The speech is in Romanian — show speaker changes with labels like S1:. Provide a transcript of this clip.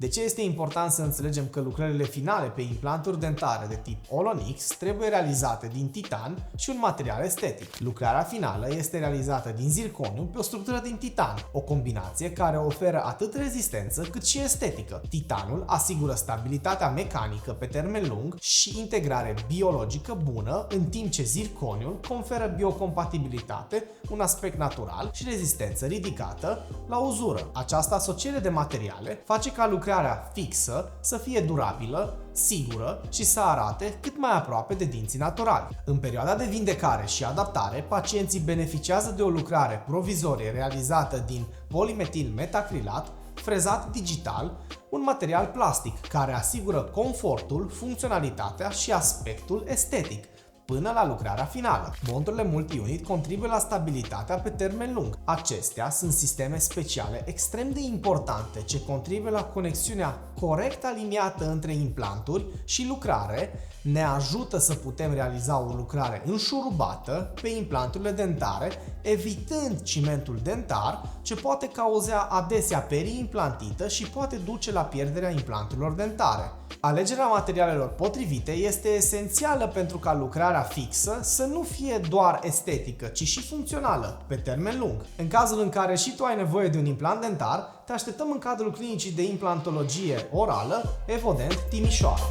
S1: De ce este important să înțelegem că lucrările finale pe implanturi dentare de tip All-on-X trebuie realizate din titan și un material estetic? Lucrarea finală este realizată din zirconiu pe o structură din titan, o combinație care oferă atât rezistență cât și estetică. Titanul asigură stabilitatea mecanică pe termen lung și integrare biologică bună, în timp ce zirconiul conferă biocompatibilitate, un aspect natural și rezistență ridicată la uzură. Această asociere de materiale face ca lucrarea fixă să fie durabilă, sigură și să arate cât mai aproape de dinții naturali. În perioada de vindecare și adaptare, pacienții beneficiază de o lucrare provizorie realizată din polimetil metacrilat, frezat digital, un material plastic care asigură confortul, funcționalitatea și aspectul estetic până la lucrarea finală. Bondurile multi-unit contribuie la stabilitatea pe termen lung. Acestea sunt sisteme speciale extrem de importante ce contribuie la conexiunea corect aliniată între implanturi și lucrare, ne ajută să putem realiza o lucrare înșurubată pe implanturile dentare, evitând cimentul dentar, ce poate cauza adesea periimplantită și poate duce la pierderea implanturilor dentare. Alegerea materialelor potrivite este esențială pentru ca lucrarea fixă să nu fie doar estetică, ci și funcțională, pe termen lung. În cazul în care și tu ai nevoie de un implant dentar, te așteptăm în cadrul clinicii de implantologie orală Evodent Timișoara.